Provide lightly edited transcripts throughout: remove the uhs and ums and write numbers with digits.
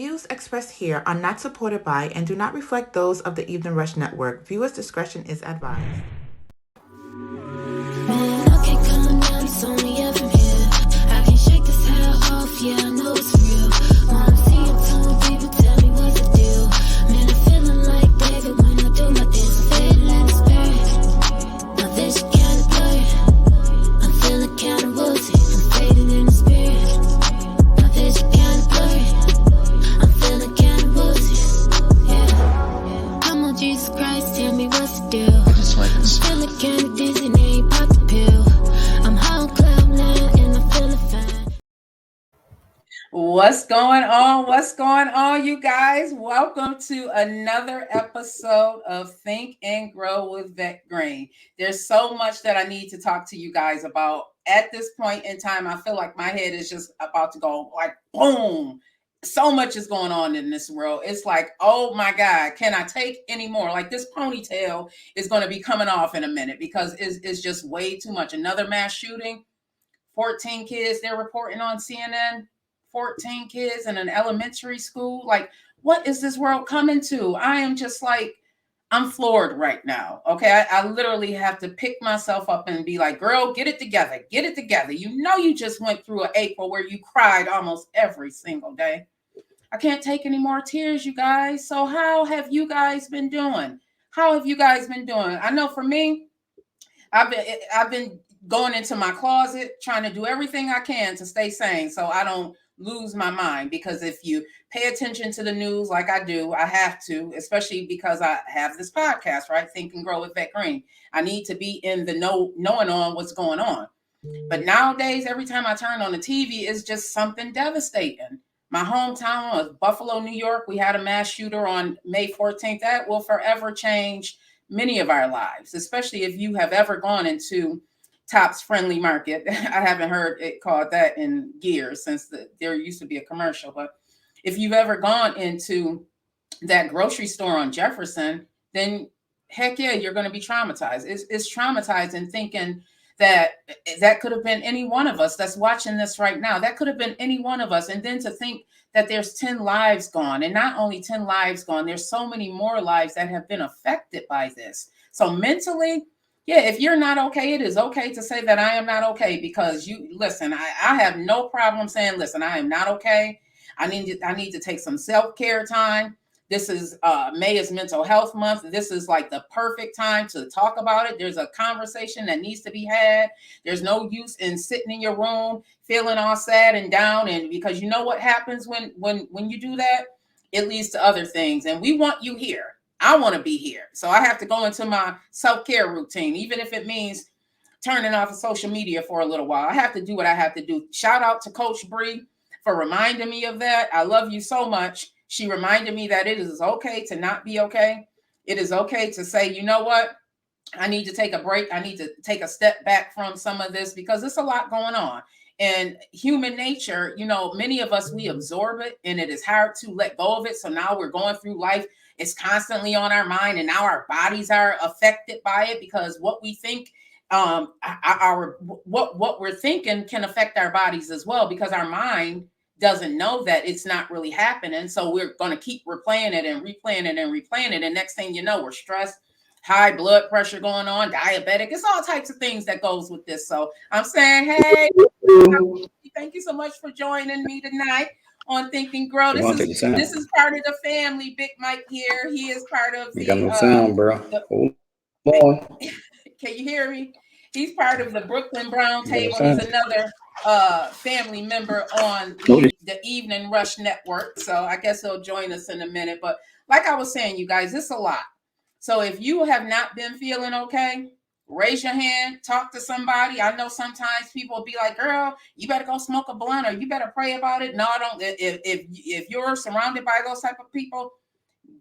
views expressed here are not supported by and do not reflect those of the Evening Rush Network. Viewers' discretion is advised. Man, I can't come down, it's only up from here. I can't shake this hair off, yeah, I know it's real. When I'm seeing two people tell me what's the deal. Man, I'm feeling like David when I do my dance. I'm fading like a spirit. My vision kinda blurry. I'm feeling kinda woozy. I'm fading in the spirit. My vision kinda blurry. I'm feeling kinda woozy. Yeah. Come on, Jesus Christ, tell me what's the deal. I'm feeling kinda dizzy, and ain't pop the pill. I'm high on cloud nine, and I'm feeling fine. What's going on? What's going on, you guys? Welcome to another episode of Think and Grow with Vet Green. There's so much that I need to talk to you guys about. At this point in time, I feel like my head is just about to go like boom. So much is going on in this world. It's like, oh my God, can I take any more? Like this ponytail is going to be coming off in a minute because it's just way too much. Another mass shooting, 14 kids, they're reporting on CNN. 14 kids in an elementary school. Like, what is this world coming to? I am just like, I'm floored right now. Okay. I literally have to pick myself up and be like, girl, get it together. Get it together. You know, you just went through an April where you cried almost every single day. I can't take any more tears, you guys. So how have you guys been doing? How have you guys been doing? I know for me, I've been going into my closet, trying to do everything I can to stay sane so I don't lose my mind. Because if you pay attention to the news like I do, I have to, especially because I have this podcast, right? Think and Grow with Vet Green. I need to be in the knowing on what's going on. But nowadays, every time I turn on the TV, it's just something devastating. My hometown of Buffalo, New York, we had a mass shooter on May 14th. That will forever change many of our lives, especially if you have ever gone into Tops Friendly Market. I haven't heard it called that in years since there used to be a commercial. But if you've ever gone into that grocery store on Jefferson, then heck yeah, you're going to be traumatized. It's traumatizing thinking that could have been any one of us that's watching this right now. That could have been any one of us. And then to think that there's 10 lives gone, and not only 10 lives gone, there's so many more lives that have been affected by this. So mentally, yeah, if you're not okay, it is okay to say that I am not okay, because you listen, I have no problem saying, listen, I am not okay. I need to take some self-care time. This is May is Mental Health Month. This is like the perfect time to talk about it. There's a conversation that needs to be had. There's no use in sitting in your room feeling all sad and down. And because you know what happens when you do that, it leads to other things. And we want you here. I want to be here. So I have to go into my self-care routine, even if it means turning off of social media for a little while. I have to do what I have to do. Shout out to Coach Bree for reminding me of that. I love you so much. She reminded me that it is okay to not be okay. It is okay to say, you know what? I need to take a break. I need to take a step back from some of this because there's a lot going on. And human nature, you know, many of us, we absorb it and it is hard to let go of it. So now we're going through life. It's constantly on our mind, and now our bodies are affected by it because what we think, what we're thinking can affect our bodies as well, because our mind doesn't know that it's not really happening. So we're going to keep replaying it and replaying it and replaying it. And next thing you know, we're stressed, high blood pressure going on, diabetic. It's all types of things that goes with this. So I'm saying, hey, thank you so much for joining me tonight on Think and Grow. This is part of the family. Big Mike here. He is part of the. You got no sound, bro. Can you hear me? He's part of the Brooklyn Brown Table. He's another family member on the Evening Rush Network. So I guess he'll join us in a minute. But like I was saying, you guys, it's a lot. So if you have not been feeling okay, raise your hand, talk to somebody. I know sometimes people will be like, girl, you better go smoke a blunt or you better pray about it. No, I don't. If you're surrounded by those type of people,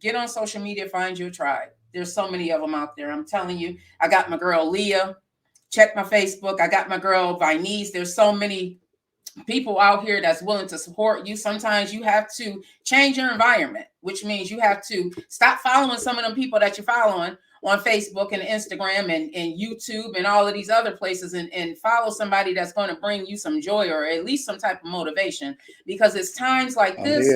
get on social media, find your tribe. There's so many of them out there. I'm telling you, I got my girl Leah. Check my Facebook. I got my girl Vinese. There's so many people out here that's willing to support you. Sometimes you have to change your environment, which means you have to stop following some of them people that you're following on Facebook and Instagram and YouTube and all of these other places, and follow somebody that's going to bring you some joy or at least some type of motivation, because it's times like this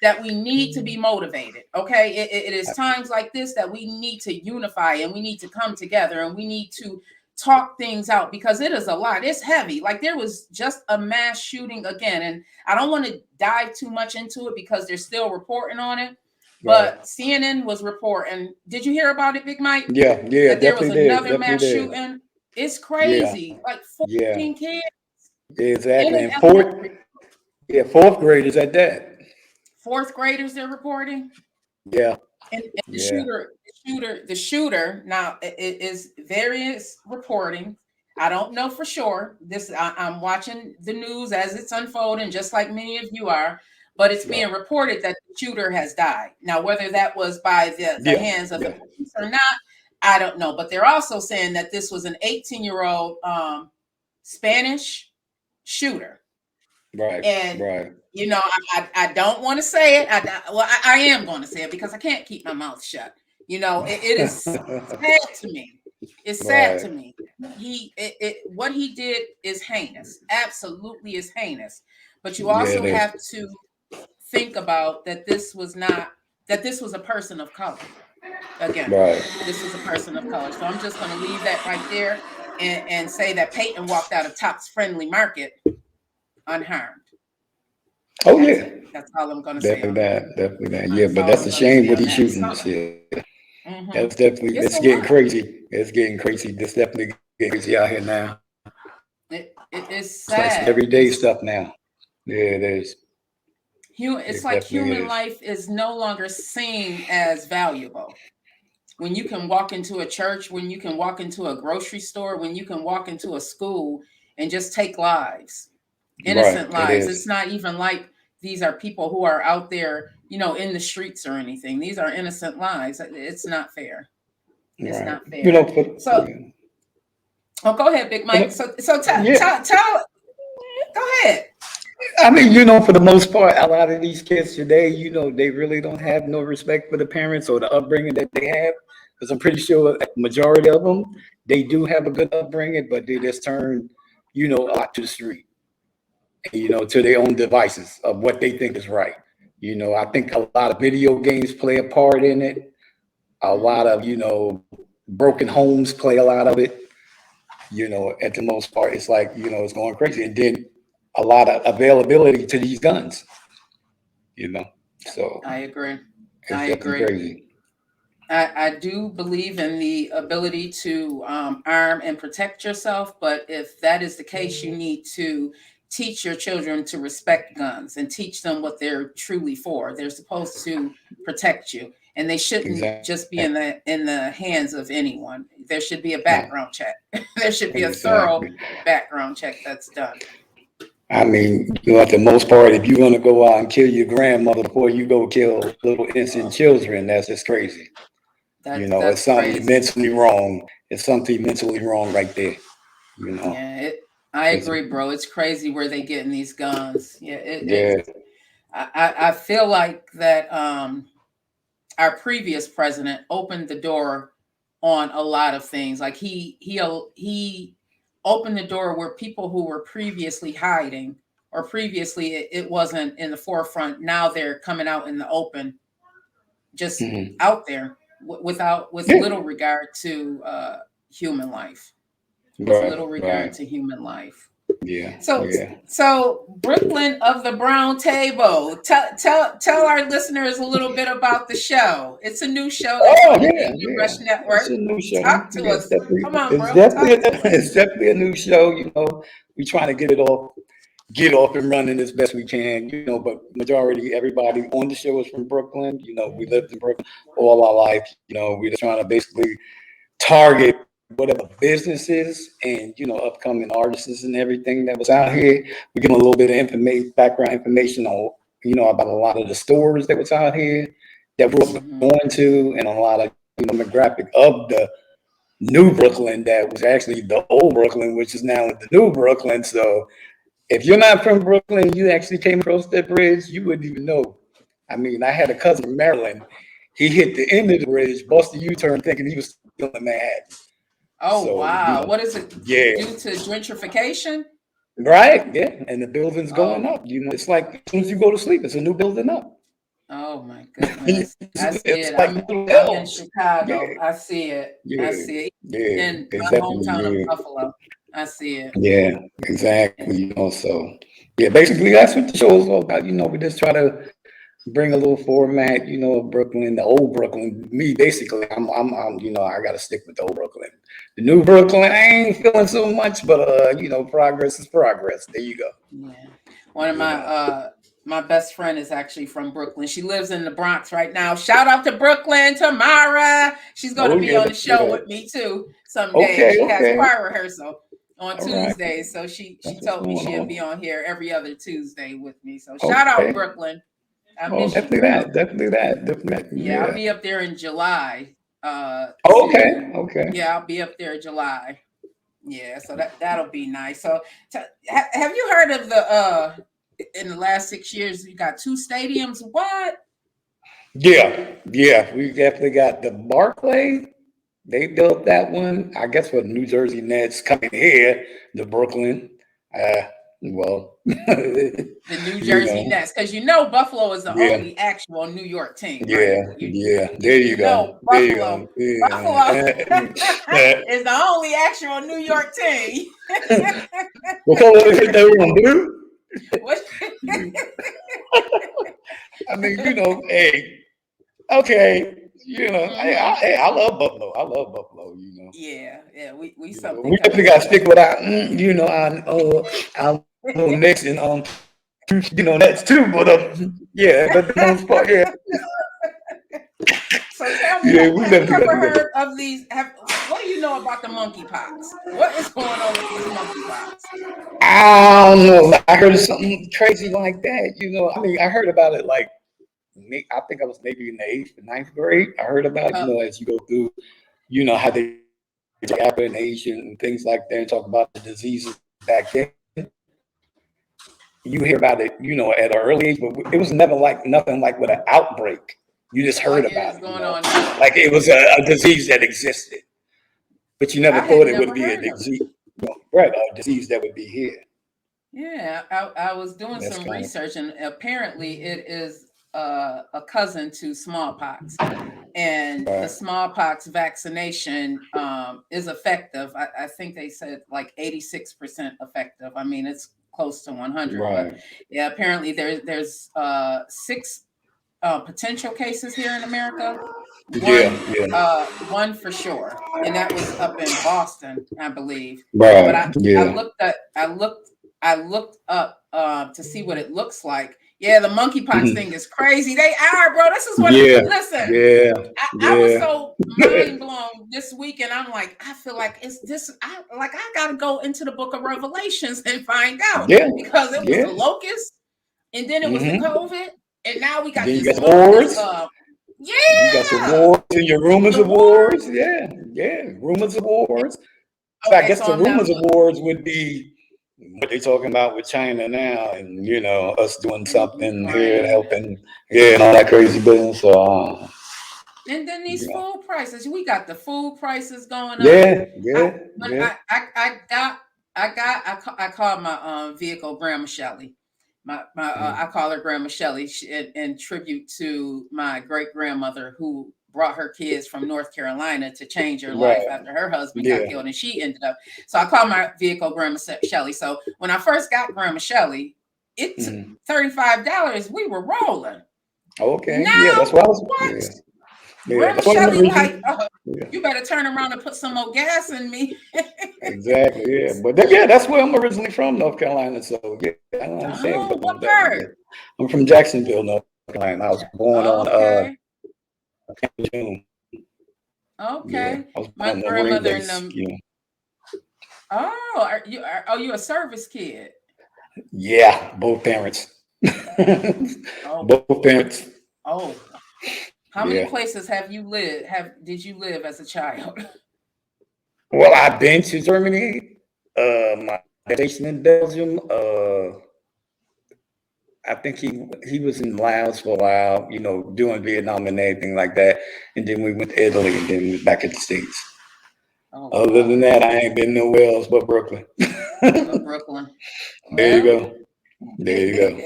that we need to be motivated. Okay. It is times like this that we need to unify, and we need to come together, and we need to talk things out, because it is a lot. It's heavy. Like, there was just a mass shooting again, and I don't want to dive too much into it because they're still reporting on it. But CNN was reporting. Did you hear about it, Big Mike? Yeah, that there was another mass shooting. It's crazy. Like 14 kids. Exactly. And fourth graders at that. Fourth graders they're reporting. Yeah. And the shooter. Now, it is various reporting. I don't know for sure. I'm watching the news as it's unfolding, just like many of you are. But it's being reported that the shooter has died. Now, whether that was by the hands of the police or not, I don't know. But they're also saying that this was an 18-year-old Spanish shooter. Right. And you know, I don't want to say it. I am going to say it because I can't keep my mouth shut. You know, it is sad to me. It's sad to me. What he did is heinous. Absolutely is heinous. But you also have to think about that this was a person of color. Again, this was a person of color. So I'm just going to leave that right there and say that Peyton walked out of Tops Friendly Market unharmed. Oh, that's all I'm going to say. Definitely that. Yeah, but that's a shame what he's shooting this year. That's definitely, it's getting crazy. It's getting crazy. This definitely getting crazy out here now. It is sad. It's like everyday stuff now. Yeah, it is. It's like human life is no longer seen as valuable. When you can walk into a church, when you can walk into a grocery store, when you can walk into a school and just take lives, innocent lives. It's not even like these are people who are out there, you know, in the streets or anything. These are innocent lives. It's not fair. It's not fair. You know, go ahead, Big Mike. So tell. Go ahead. I mean, you know, for the most part, a lot of these kids today, you know, they really don't have no respect for the parents or the upbringing that they have. Because I'm pretty sure a majority of them, they do have a good upbringing, but they just turn, you know, out to the street, you know, to their own devices of what they think is right. You know, I think a lot of video games play a part in it. A lot of, you know, broken homes play a lot of it. You know, at the most part, it's like, you know, it's going crazy. And then a lot of availability to these guns, you know. So I agree. Crazy. I do believe in the ability to arm and protect yourself, but if that is the case, you need to teach your children to respect guns and teach them what they're truly for. They're supposed to protect you, and they shouldn't just be in the hands of anyone. There should be a background check. There should be a thorough background check that's done. I mean, you know, at the most part, if you're going to go out and kill your grandmother before you go kill little innocent children, that's just crazy. You know, it's something mentally wrong. It's something mentally wrong right there. You know. Yeah, I agree, bro. It's crazy where they getting these guns. I feel like that our previous president opened the door on a lot of things. Like he opened the door where people who were previously hiding, or previously it wasn't in the forefront, now they're coming out in the open, just out there with little regard to human life. Little regard to human life. Yeah. So Brooklyn of the Brown Table. Tell our listeners a little bit about the show. It's a new show. Rush Network. It's a new show. Talk to us. Come on, bro. It's definitely a new show. You know, we're trying to get off and running as best we can. You know, but majority everybody on the show is from Brooklyn. You know, we lived in Brooklyn all our life. You know, we're just trying to basically target whatever businesses and, you know, upcoming artists and everything that was out here. We give them a little bit of background information on, you know, about a lot of the stores that was out here that we're going to, and a lot of, you know, demographic of the new Brooklyn that was actually the old Brooklyn, which is now the new Brooklyn. So If you're not from Brooklyn, you actually came across that bridge, you wouldn't even know. I mean, I had a cousin from Maryland. He hit the end of the bridge, busted a U-turn, thinking he was still in Manhattan. Oh, So, wow. What is it yeah, due to gentrification? right, yeah, and the building's going Oh, up. It's like as soon as you go to sleep, it's a new building up. oh my goodness. I see It's it. like I'm little I'm in elves. Chicago. Yeah, I see it. I yeah, see it. yeah, In my exactly. hometown of Yeah, Buffalo. I see it. yeah, exactly. So yeah, basically that's what the show is all about. We just try to bring a little format, of Brooklyn, the old Brooklyn. Me, basically, I got to stick with the old Brooklyn. The new Brooklyn, I ain't feeling so much, but progress is progress. There you go. Yeah. One of my best friend is actually from Brooklyn. She lives in the Bronx right now. Shout out to Brooklyn, Tamara. She's going to Oh be yeah, on the that's show good. with me too someday. Okay, She has okay, choir rehearsal on all right. Tuesdays, so she That's what's told me going she'll be on. on here every other Tuesday with me. So shout out Okay. Brooklyn. I Oh, miss you, definitely girl. that. Definitely that. Definitely that. Yeah, I'll Yeah. be up there in July. Oh, okay. Okay. Yeah, I'll be up there in July. Yeah, so that'll be nice. So, have you heard of the in the last 6 years you got 2 stadiums? What? Yeah. Yeah. We definitely got the Barclay. They built that one. I guess for the New Jersey Nets coming here to Brooklyn. Well, The New Jersey know. Nets, because Buffalo is the Yeah. only actual New York team, right? Yeah. Yeah. There you go. There you Buffalo. go. Yeah. Buffalo is the only actual New York team. What color is it that we're on? Blue? What? I mean, hey, okay, I love Buffalo. I love Buffalo. Yeah, we something We definitely coming got to up. stick with our Knicks and Nets too. But yeah, but the most part, yeah, So tell me, yeah, we have you definitely got ever to go. heard of these? What do you know about the monkeypox? What is going on with these monkeypox? I don't know. I heard of something crazy like that. I mean, I heard about it like I think I was maybe in the 8th or 9th grade. I heard about it. As you go through, how they happen in Asia and things like that, and talk about the diseases back then. You hear about it, at an early age, but it was never nothing like with an outbreak. You just heard about it, going on? like it was a disease that existed, but you never thought it would be a disease, right? A disease that would be here. Yeah, I was doing some research, and apparently it is a cousin to smallpox, and the smallpox vaccination is effective. I think they said like 86% effective. I mean, it's close to 100. Right. But yeah, apparently there's 6 potential cases here in America. One for sure, and that was up in Boston, I believe. Right. But I looked up to see what it looks like. Yeah, the monkeypox thing is crazy. They are, bro. This is what. Listen. Yeah. I was so mind blown this week, and I'm like, I feel like it's this. I gotta go into the Book of Revelations and find out. Yeah. Because it was the locust, and then it was the COVID, and now we got this wars. Yeah. You got your wars and your rumors of wars. Yeah. Rumors of wars. Okay, I guess the rumors of wars would be what they're talking about with China now, and us doing something here, helping, and all that crazy business. So, and then these food prices, we got the food prices going up. I call my vehicle Grandma Shelley. I call her Grandma Shelley in tribute to my great grandmother who brought her kids from North Carolina to change her life after her husband got killed, and she ended up. So I call my vehicle Grandma Shelley. So when I first got Grandma Shelley, it took $35. We were rolling. Okay. Now, that's what I was. Grandma Shelley, you better turn around and put some more gas in me. Exactly. Yeah, but that's where I'm originally from, North Carolina. So I don't understand. What part? I'm from Jacksonville, North Carolina. I was born on June. Okay. My grandmother and Oh, you a service kid? Yeah, both parents. Both parents. Oh. How many places have you lived? Did you live as a child? Well, I've been to Germany. My Stationed in Belgium. I think he was in Laos for a while, you know, doing Vietnam and everything like that. And then we went to Italy and then we back in the States. Oh, Other wow. than that, I ain't been nowhere else but Brooklyn. From Brooklyn. There you Well, go. There you go.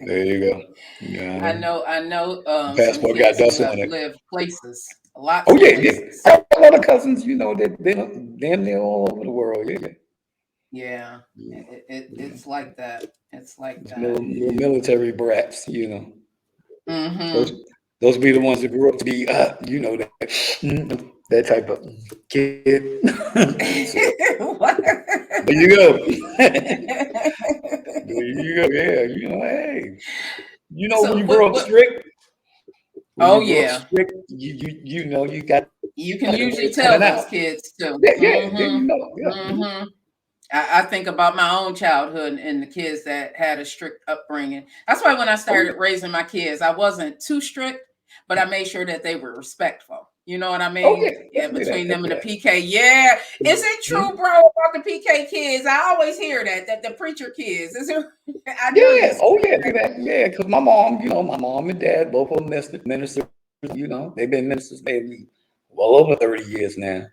There you go. Yeah. I know some Passport got kids who dust have on it. lived places, lots Oh of yeah, yeah. places. I have a lot of cousins, you know, that been damn near all over the world. Yeah. Yeah, it's like that. It's like Little that. military brats, you know. Mm-hmm. Those be the ones that grew up to be, you know, that type of kid. So, there you go. There you go. Yeah, you know, hey, you know, So when you grow up strict, Oh yeah, strict, you know, you got you can the usually way tell coming those out. kids too. Yeah, yeah, yeah, you Mm-hmm. know, yeah. Mm-hmm. I think about my own childhood and the kids that had a strict upbringing. That's why when I started raising my kids, I wasn't too strict, but I made sure that they were respectful. You know what I Oh mean? yeah, Yeah, definitely between them and the that. PK. Yeah. Is it Mhm. true, bro, about the PK kids? I always hear that the preacher kids. Is it? I know you Yeah, oh yeah, said do that. Yeah, because my mom, you know, my mom and dad, both of them ministers, you know, they've been ministers maybe well over 30 years now.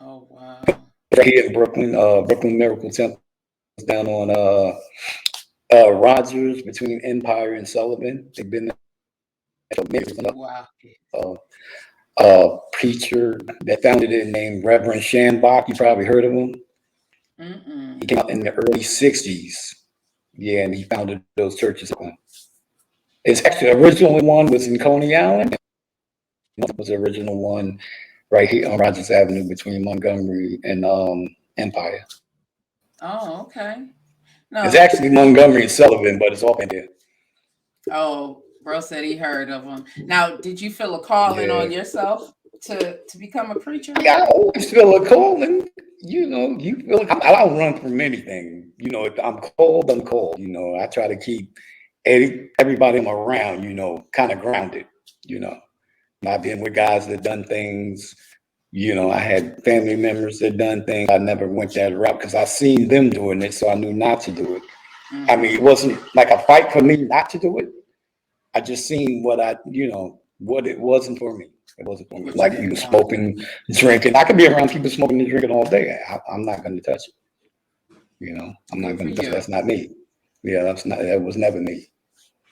Oh wow. Right here in Brooklyn, Brooklyn Miracle Temple is down on Rogers between Empire and Sullivan. They've been there for many years. Wow. Preacher that founded it named Reverend Shanbach. You probably heard of him. Mm-mm. He came out in the early 60s. Yeah, and he founded those churches. It's actually the original one was in Coney Island. It was the original one right here on Rogers Avenue between Montgomery and Empire. Oh, okay. It's No. actually Montgomery and Sullivan, but it's all in there. Oh, bro said he heard of them. Now, did you feel a calling on yourself to become a preacher? Yeah, I always feel a calling. You know, you feel. I don't run from anything. You know, if I'm cold, I'm cold. You know, I try to keep everybody I'm around, you know, kind of grounded. You know, I've been with guys that done things. You know, I had family members that done things. I never went that route because I seen them doing it, so I knew not to do it. Mm-hmm. I mean, it wasn't like a fight for me not to do it. I just seen what it wasn't for me. It wasn't for me. Like, you know, smoking, drinking. I could be around people smoking and drinking all day. I'm not going to touch it. You know, I'm not going to touch it. That's not me. Yeah, that was never me.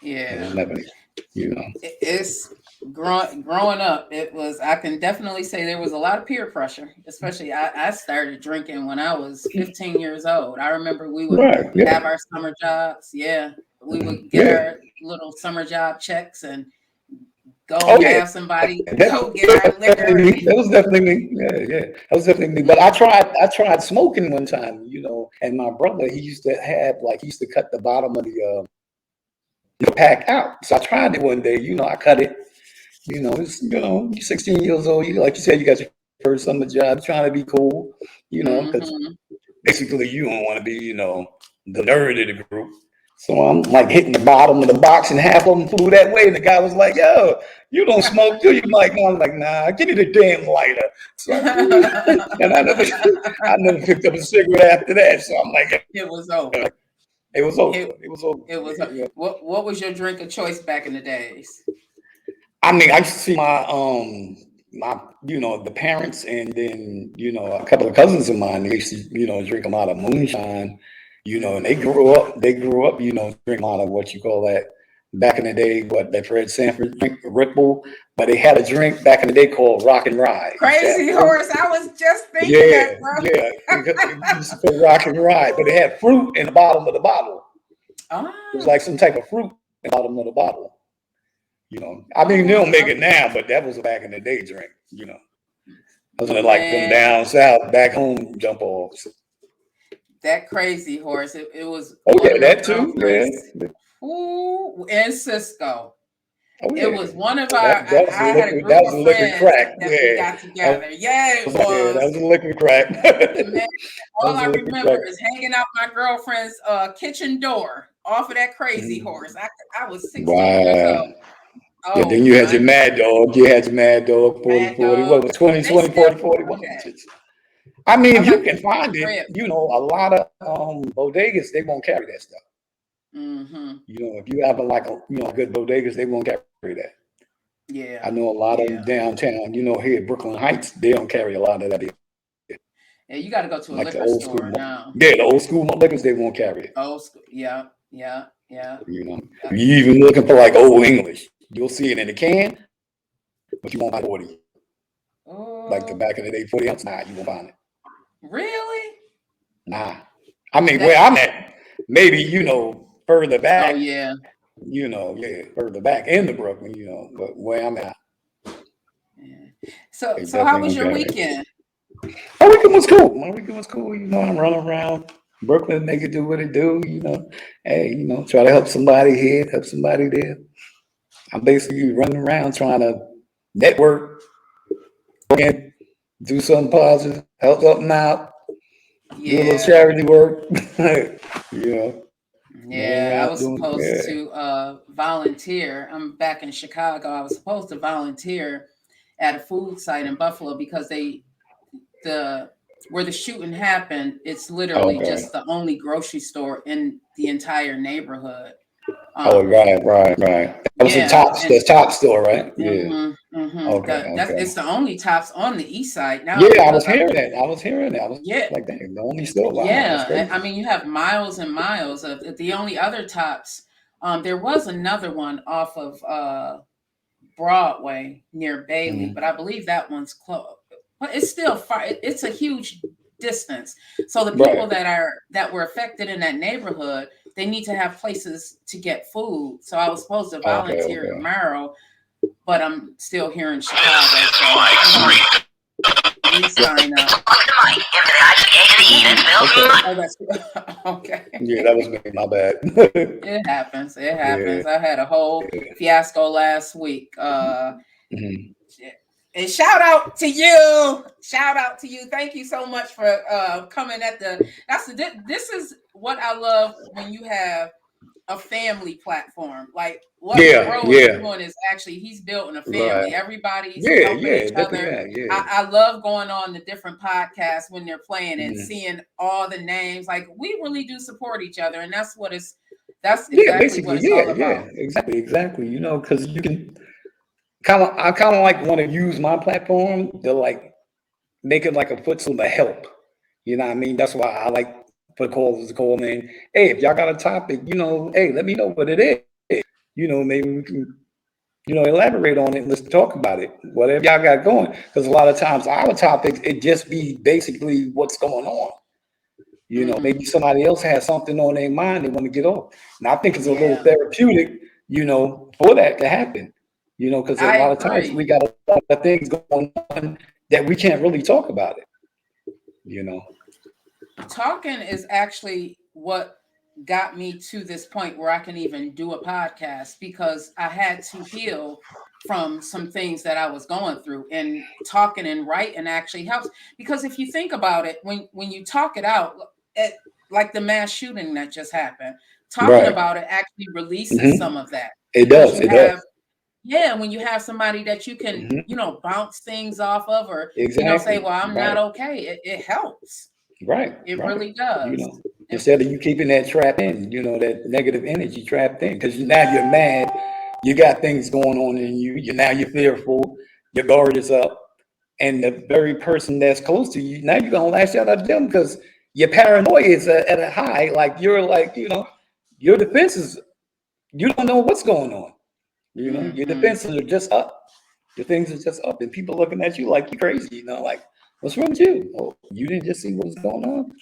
Yeah. It was never me. You know. It's growing up. I can definitely say there was a lot of peer pressure, especially I started drinking when I was 15 years old. I remember we would have our summer jobs. Yeah. We would get our little summer job checks and go have somebody go get our liquor. That was definitely me. Yeah. That was definitely me. But I tried smoking one time, you know, and my brother, he used to cut the bottom of the pack out. So I tried it one day, you know, I cut it. You know, you're 16 years old. You, like you said, you got your first summer job, trying to be cool, you know, because basically you don't want to be, you know, the nerd of the group. So I'm like hitting the bottom of the box, and half of them flew that way. And the guy was like, "Yo, you don't smoke, do you, Mike?" And I was like, "Nah, give me the damn lighter." So and I never picked up a cigarette after that. So I'm like, it was over. It was over. It was over. It was over. Yeah. What was your drink of choice back in the days? I mean, I used to see my you know, the parents, and then, you know, a couple of cousins of mine, they used to, you know, drink a lot of moonshine, you know, and they grew up, you know, drinking a lot of what you call that back in the day, that Fred Sanford drink, Ripple, but they had a drink back in the day called Rock and Ride. Crazy Horse, I was just thinking that, bro. Yeah, it used to call Rock and Ride, but it had fruit in the bottom of the bottle. Oh. It was like some type of fruit in the bottom of the bottle. You know, I mean, they don't make it now, but that was a back in the day drink, you know. Wasn't it like from down south, back home, jump offs? That Crazy Horse, it was. Oh, yeah, that too, yeah. Ooh, in Cisco. Oh, yeah. It was one of our, I had a group of friends crack. that we got together. Yeah, it was. Yeah, that was a liquid crack. Man, all I remember is hanging out my girlfriend's kitchen door off of that Crazy Horse. I was 16 years old. Oh, yeah, then you had your Mad Dog. You had your Mad Dog 40, 40. What was 20, 20, 40, 40? I mean, I if you like can the find crib. it, a lot of bodegas, they won't carry that stuff. Mm-hmm. If you have good bodegas, they won't carry that. I Yeah. know a lot of them Yeah. downtown, here at Brooklyn Heights, they don't carry a lot of that. Yeah. You got to go to a Like the liquor old school, store now. the old school liquors, they won't carry it. Old school. Yeah. Yeah. Yeah. If you even looking for like old English, you'll see it in the can, but you won't find 40. Like the Oh, back of the day 40 ounce, nah, you won't find it. really? Nah. I mean, That. where I'm at, maybe, further Oh back, yeah. further back in the Brooklyn, but where I'm at, Yeah. So they how definitely was don't your carry it. weekend? My weekend was cool. I'm running around Brooklyn, make it do what it do, Hey, try to help somebody here, help somebody there. I'm basically running around trying to network and do something positive, help something out, do a little Yeah. charity work, running Yeah, I around was doing, supposed yeah. to volunteer. I'm back in Chicago. I was supposed to volunteer at a food site in Buffalo because the where the shooting happened, it's literally Okay. just the only grocery store in the entire neighborhood. Oh, Um, right. That was yeah, the top store, right? Yeah. That Okay. it's the only Tops on the east side now Yeah, I was because hearing that. I was yeah, like, dang, the only store. Wow, that's yeah. I crazy. mean, you have miles and miles of the only other Tops. There was another one off of Broadway near Bailey, but Mhm. I believe that one's closed. But it's still far. It's a huge distance. So the people Right. that were affected in that neighborhood, they need to have places to get food. So I was supposed to volunteer Okay. tomorrow, but I'm still here in Chicago, so I'm gonna re-sign up. Okay. Oh, that's okay. Yeah, that was me. My bad. It happens. It Yeah. happens. I had a whole fiasco last week. Mhm. And shout out to you. Shout out to you. Thank you so much for coming at this is what I love when you have a family platform. Like what Bro is Yeah. doing is actually he's building a Right. family. Everybody's helping Yeah. each other. Definitely. Yeah. I love going on the different podcasts when they're playing and Mhm. seeing all the names. Like we really do support each other, and that's Yeah, exactly what basically. it's all Yeah. about. Exactly. Because you can I kind of like want to use my platform to like make it like a foot to help. You know what I mean? That's why I like for callers to call in. Hey, if y'all got a topic, hey, let me know what it is. Maybe we can, elaborate on it and let's talk about it. Whatever y'all got going. Because a lot of times our topics, it just be basically what's going on. Maybe somebody else has something on their mind they want to get off. And I think it's a little Yeah, therapeutic, for that to happen. Because a I lot of times agree. we got a lot of things going on that we can't really talk about it. You know. Talking is actually what got me to this point where I can even do a podcast because I had to heal from some things that I was going through, and talking and writing actually helps because if you think about it, when you talk it out, like the mass shooting that just happened, talking Right. about it actually releases Hmm. some of that It because does. you It does. have yeah, when you have somebody that you can, Hmm. bounce things off of or, say, Exactly. well, I'm not Right. okay. It helps. Right. It Right. really does. You know, It, instead of you keeping that trap in, that negative energy trapped in, because now you're mad, you got things going on in you. You're fearful, your guard is up, and the very person that's close to you now you're gonna lash out at them because your paranoia is at a high. Like you're like your defenses. You don't know what's going on. Your hmm defenses are just up. Your things are just up, and people looking at you like you're crazy. Like what's wrong with you? Oh, you didn't just see what's going on.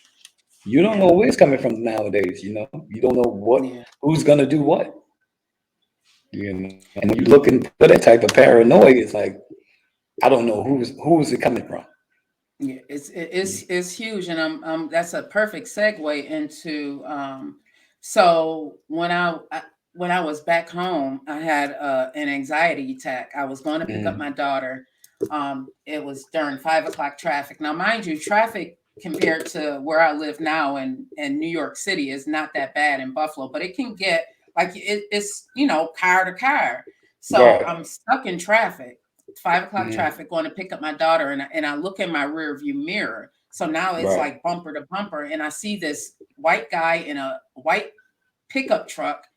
You don't know Yeah. where it's coming from nowadays. You don't know Yeah. who's gonna do what. And when you're looking for that type of paranoia, it's like I don't know who's it coming from. Yeah. It's huge. And that's a perfect segue into so when I was back home, I had an anxiety attack. I was going to pick up Mm, my daughter. It was during 5 o'clock traffic. Now, mind you, traffic compared to where I live now in New York City is not that bad in Buffalo, but it can get like it's car to car. So right. I'm stuck in traffic, 5 o'clock Mm, traffic, going to pick up my daughter, and I look in my rear view mirror. So now it's Right. like bumper to bumper. And I see this white guy in a white pickup truck.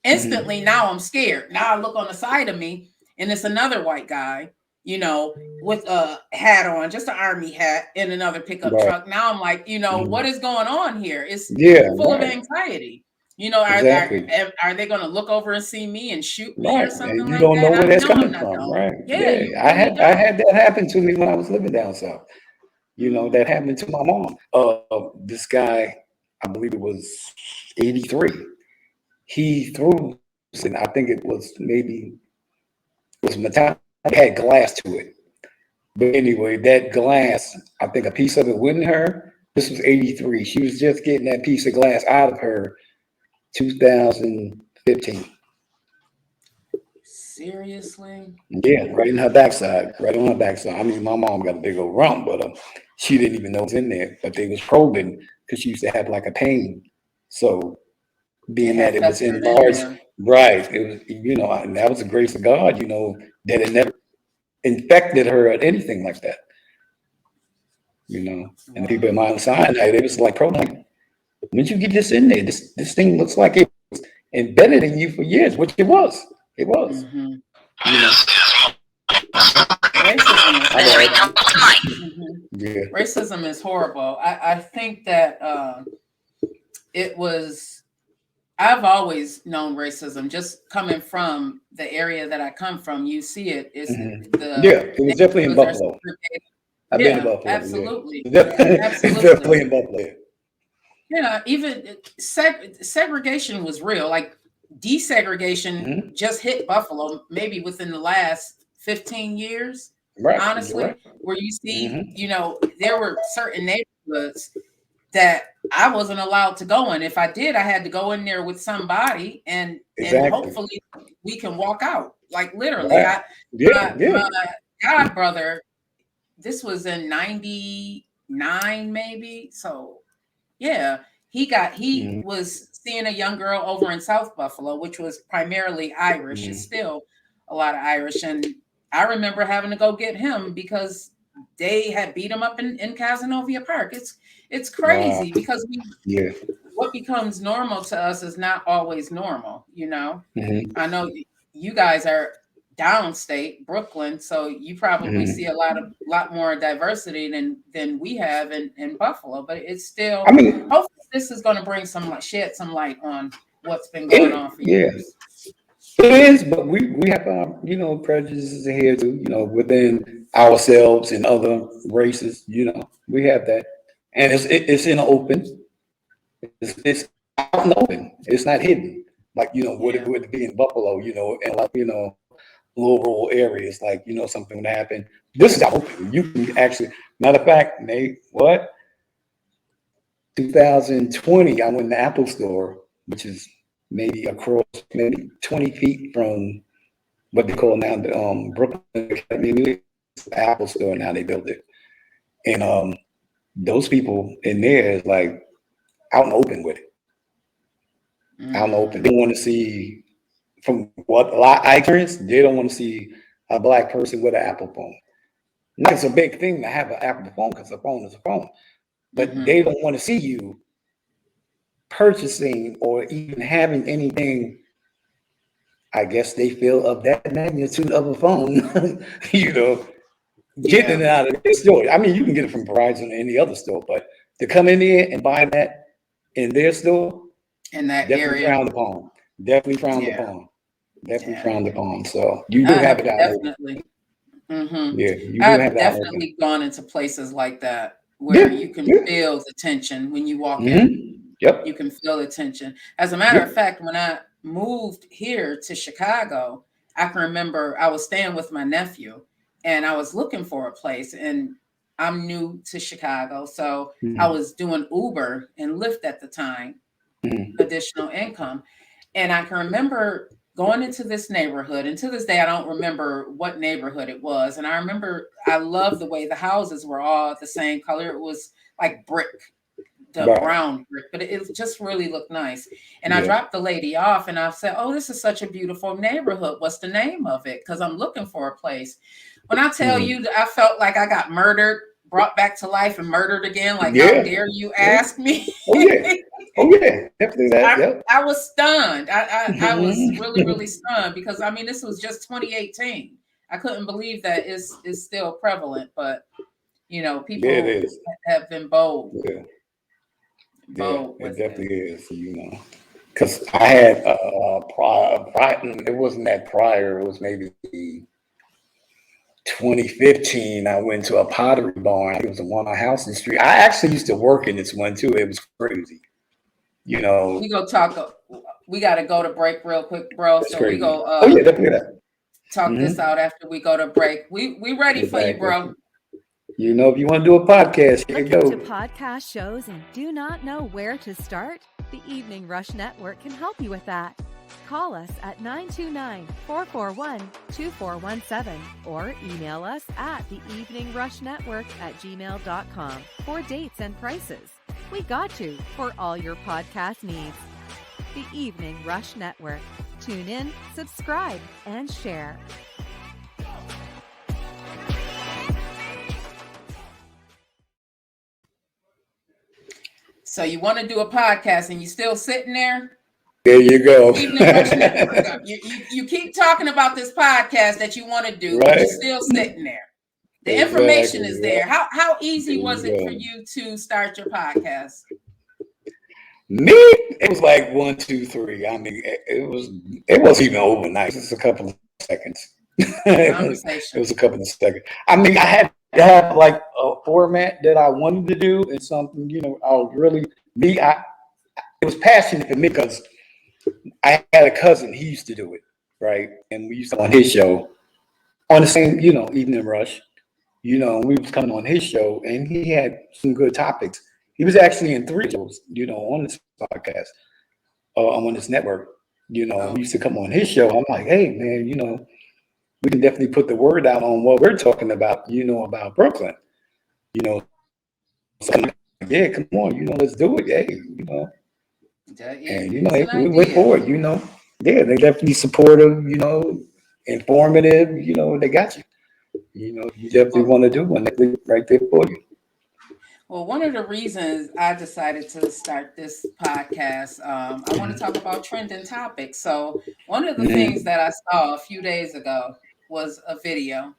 Instantly, now I'm scared. Now I look on the side of me, and it's another white guy, you know, with a hat on, just an army hat, in another pickup Right. truck. Now I'm like, you know, what is going on here? It's Yeah, full of right. anxiety. You know, Exactly. are they going to look over and see me and shoot me Right. or something And you like don't know that? where I that's know I'm coming not from. dumb. Right. Yeah, Yeah. you I really had don't. that happen to me when I was living down south. You know, that happened to my mom. This guy, I believe it was 83. He threw, and I think it was metallic, it had glass to it. But anyway, that glass, I think a piece of it went in her. This was 83. She was just getting that piece of glass out of her 2015. Seriously? Yeah, right in her backside, right on her backside. I mean, my mom got a big old rump, but she didn't even know it was in there. But they was probing because she used to have like a pain. So being It that had it was festered in enlarged, there. right? It was, and that was the grace of God, that it never infected her or anything like that. And the people in Mount Sinai, they was like, "When you get this in there, this thing looks like it was embedded in you for years," which it was. It was. Mhm. You know. Racism is horrible. Mhm. Yeah. Racism is horrible. I think that I've always known racism, just coming from the area that I come from. You see it. It's Yeah, it was definitely in neighborhoods are Buffalo. segregated. I've been to Yeah, Buffalo. absolutely. Yeah. It's definitely Absolutely. in Buffalo. Yeah, even segregation was real. Like desegregation just hit Buffalo maybe within the last 15 years. Right. Honestly, Right. where you see, there were certain neighborhoods that I wasn't allowed to go in. If I did, I had to go in there with somebody, and Exactly. hopefully we can walk out. Like literally, Right. my god brother, this was in 99 maybe. So yeah, he was seeing a young girl over in South Buffalo, which was primarily Irish. It's still a lot of Irish, and I remember having to go get him because they had beat him up in Cazenovia Park. It's crazy because what becomes normal to us is not always normal. I know you guys are downstate Brooklyn, so you probably see a lot more diversity than we have in Buffalo, but it's still, hopefully this is going to bring shed some light on what's been going on for years. It is, but we have prejudices here too, within ourselves and other races. We have that, and it's in the open. It's out in the open. It's not hidden like what it would be in Buffalo, and like little rural areas, like something would happen. This is out open. You can actually, matter of fact, Nate, 2020, I went to the Apple store, which is maybe 20 feet from what they call now the Brooklyn Academy. Apple store now, they built it, and those people in there is like out in the open with it. Out in the open, they want to see, from what I experienced, they don't want to see a black person with an Apple phone. Now, it's a big thing to have an Apple phone because a phone is a phone, but they don't want to see you purchasing or even having anything, I guess they feel, of that magnitude of a phone, getting it out of the store. I mean, you can get it from Verizon or any other store, but to come in there and buy that in their store, in that definitely area, frowned upon. Definitely frowned upon. Definitely frowned upon. So you do have it out definitely. Yeah, you do I've have definitely gone into places like that where you can feel the tension when you walk in. Yep. You can feel the tension. As a matter of fact, when I moved here to Chicago, I can remember I was staying with my nephew and I was looking for a place, and I'm new to Chicago. So I was doing Uber and Lyft at the time, additional income. And I can remember going into this neighborhood, and to this day, I don't remember what neighborhood it was. And I remember I loved the way the houses were all the same color. It was like brick, brown brick, but it just really looked nice. And I dropped the lady off and I said, "Oh, this is such a beautiful neighborhood. What's the name of it? Because I'm looking for a place." When I tell you that I felt like I got murdered brought back to life and murdered again. Like, Yeah. how dare you ask me? Oh yeah. Oh yeah. Definitely that. Yep. I was stunned. I was Mhm. really, really stunned because I mean, this was just 2018. I couldn't believe that it's still prevalent, but you know, Yeah, it people is. have been bold. Yeah. Yeah, Bold it with definitely is, because I had it wasn't that prior, it was maybe 2015. I went to a pottery barn. It was the one on Houston Street. I actually used to work in this one too. It was crazy. We go talk. We got to go to break real quick, bro. It's So crazy. we go Oh yeah, definitely that. talk this out after we go to break. We ready for you, bro. If you want to do a podcast, here you Looking go. to podcast shows and do not know where to start? The Evening Rush Network can help you with that. Call us at 929-441-2417 or email us at theeveningrushnetwork@gmail.com for dates and prices. We got you for all your podcast needs. The Evening Rush Network. Tune in, subscribe, and share. So you want to do a podcast and you still sitting there? There you go. You keep talking about this podcast that you want to do, Right. but you're still sitting there. The information is there. How easy was it for you to start your podcast? Me, it was like 1, 2, 3. I mean, it wasn't even overnight. Just a couple of seconds. It was a couple of seconds. I mean, I had to have like a format that I wanted to do and something, I was really it was passionate for me because I had a cousin, he used to do it, right? And we used to on his show on the same, Evening Rush, we was coming on his show and he had some good topics. He was actually in 3 shows, on this podcast, on this network, we used to come on his show. I'm like, hey man, we can definitely put the word out on what we're talking about, about Brooklyn, so, yeah, come on, let's do it. Hey, and we went forward, yeah, they definitely supportive, informative, they got you. You definitely want to do one right there for you. Well, one of the reasons I decided to start this podcast, I want to talk about trending topics. So one of the things that I saw a few days ago was a video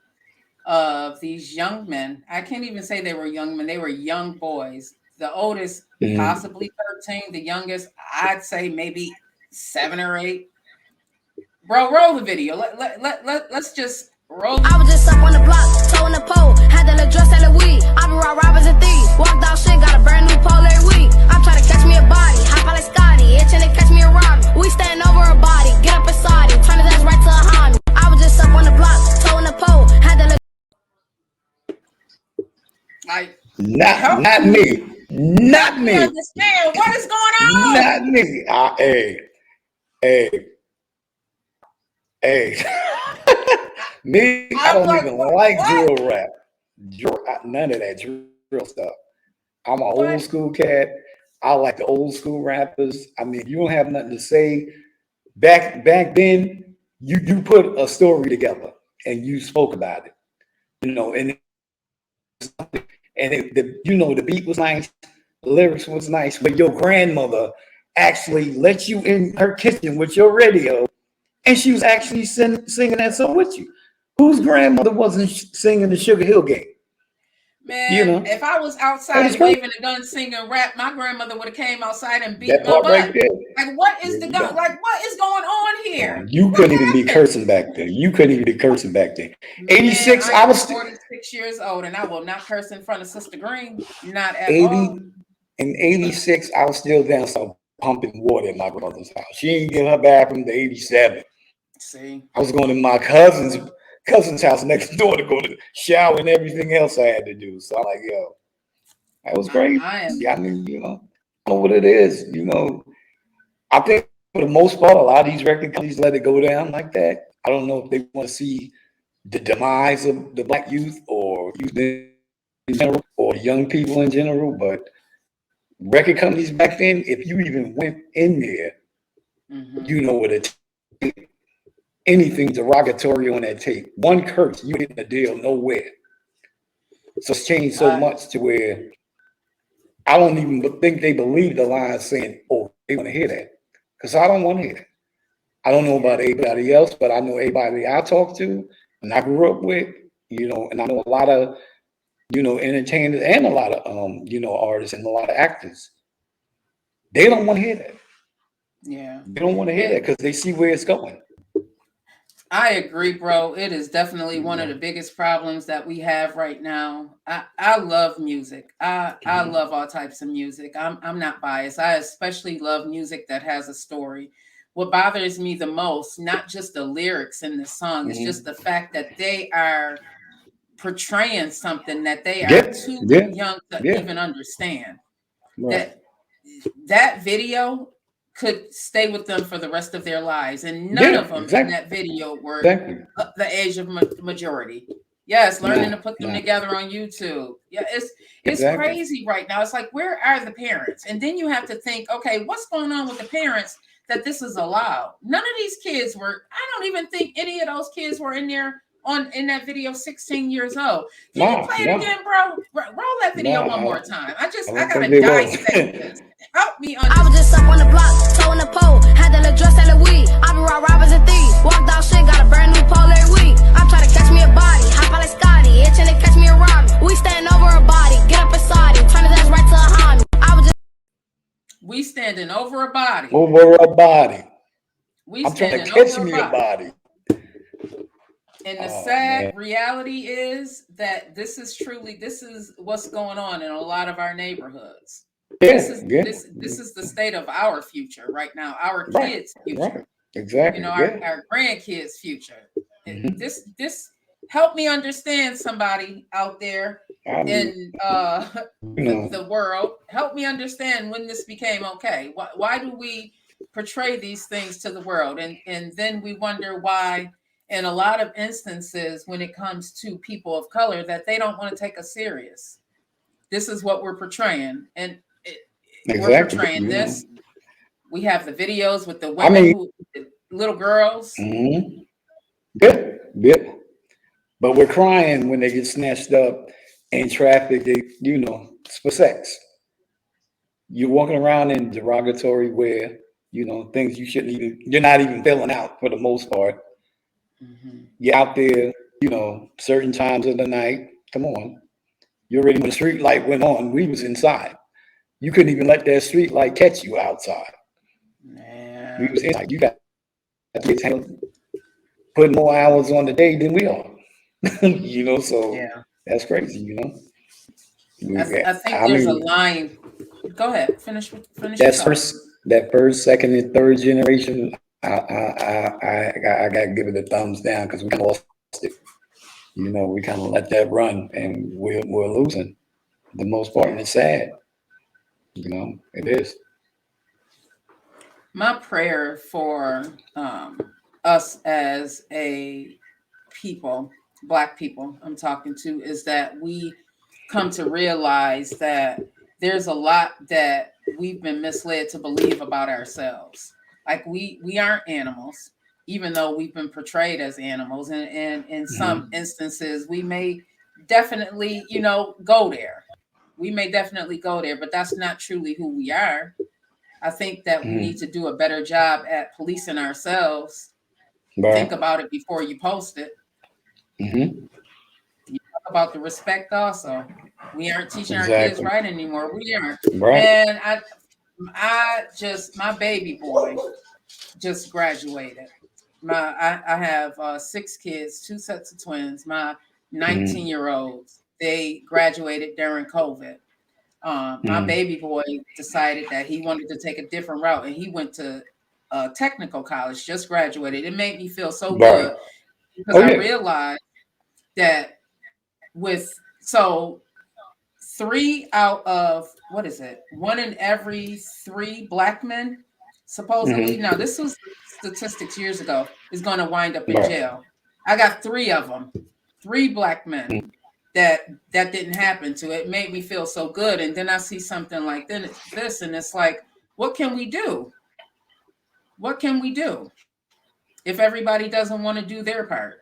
of these young men. I can't even say they were young men. They were young boys. The oldest, possibly 13. The youngest, I'd say maybe 7 or 8. Bro, roll the video. Let's just roll. I was just up on the block, towing the pole, had the little dress and the weed. I be raw robbers and thieves, walked out shit, got a brand new pole every week. I'm trying to catch me a body, hop out like Scotty, itching to catch me a Robbie. We stand over a body, get up inside him, turn his ass right to a homie. I was just up on the block, towing the pole, had the little. Like, not me. Not me. Understand what is going on? Not me. Hey. Me, I don't even like drill rap. None of that drill stuff. I'm an old school cat. I like the old school rappers. I mean, if you don't have nothing to say, back then, you put a story together and you spoke about it, the beat was nice, the lyrics was nice, but your grandmother actually let you in her kitchen with your radio, and she was actually singing that song with you. Whose grandmother wasn't singing the Sugar Hill Gang? Man, if I was outside waving a gun, singing rap, my grandmother would have came outside and beat my butt. Right there. Like, what is going on here? You couldn't even be cursing back then. 86, I was 46 years old, and I will not curse in front of Sister Green. Not at all. In 86, I was still downstairs pumping water in my brother's house. She didn't get her bathroom to 87. See, I was going to my cousin's house next door to go to the shower and everything else I had to do. So I'm like, yo, that was great. I mean, I know what it is. I think for the most part, a lot of these record companies let it go down like that. I don't know if they want to see the demise of the Black youth or youth in general or young people in general, but record companies back then, if you even went in there, you know what it takes. Anything derogatory on that tape, one curse, you get a deal nowhere. So it's changed so much to where I don't even think they believe the line saying, "Oh, they want to hear that," because I don't want to hear that. I don't know about anybody else, but I know everybody I talk to and I grew up with, and I know a lot of, entertainers and a lot of, artists and a lot of actors. They don't want to hear that. Yeah. They don't want to hear that because they see where it's going. I agree, bro. It is definitely one of the biggest problems that we have right now. I love music. I love all types of music. I'm not biased. I especially love music that has a story. What bothers me the most, not just the lyrics in the song, it's just the fact that they are portraying something that they are too young to even understand. Right. That video could stay with them for the rest of their lives, and none of them in that video were the age of majority. Yes, learning to put them together on YouTube. Yeah, it's crazy right now. It's like, where are the parents? And then you have to think, okay, what's going on with the parents that this is allowed? None of these kids were. I don't even think any of those kids were in there in that video 16 years old. Can you play it again, bro? Roll that video one more time. I gotta dissect this. Help me understand. I was just up on the block, toe in the pole, had that little dress and the weed. I be robbers and thieves, walked out shit, got a brand new pole every week. I'm trying to catch me a body, hop out like Scotty, itching to catch me a Robbie. We standing over a body, get up inside him, turn his ass right to a homie. We standing over a body. Over a body. I'm trying to catch me a body. And the sad reality is that this is what's going on in a lot of our neighborhoods. This is the state of our future right now, our kids' future. Right. Exactly. Our grandkids' future. This help me understand, somebody out there in the world. Help me understand when this became okay. Why do we portray these things to the world? And then we wonder why, in a lot of instances, when it comes to people of color, that they don't want to take us serious. This is what we're portraying. And we're portraying this. We have the videos with the women, the little girls. Yeah. But we're crying when they get snatched up and trafficked, for sex. You're walking around in derogatory wear, things you're not even filling out for the most part. You're out there, certain times of the night. Come on. You're already when the street light went on, we was inside. You couldn't even let that street light catch you outside. Man. We was inside. You got kids putting more hours on the day than we are. So that's crazy, I think there's a line. Go ahead, finish. That first, second, and third generation. I gotta give it a thumbs down because we kind of lost it. We kind of let that run, and we're losing the most part, and it's sad. It is. My prayer for us as a people, Black people, I'm talking to, is that we come to realize that there's a lot that we've been misled to believe about ourselves. Like we aren't animals, even though we've been portrayed as animals. And in some instances, we may definitely, go there. We may definitely go there, but that's not truly who we are. I think that we need to do a better job at policing ourselves. Right. Think about it before you post it. You talk about the respect also. We aren't teaching our kids right anymore. We aren't. Right. And my baby boy just graduated. I have 6 kids, 2 sets of twins. My 19-year-olds, they graduated during COVID. My baby boy decided that he wanted to take a different route, and he went to technical college, just graduated. It made me feel so good because I realized that 3 out of, 1 in every 3 Black men, supposedly, now this was statistics years ago, is going to wind up in jail. I got 3 of them, 3 Black men that didn't happen to. It made me feel so good. And then I see something like this, and it's like, what can we do? What can we do if everybody doesn't want to do their part?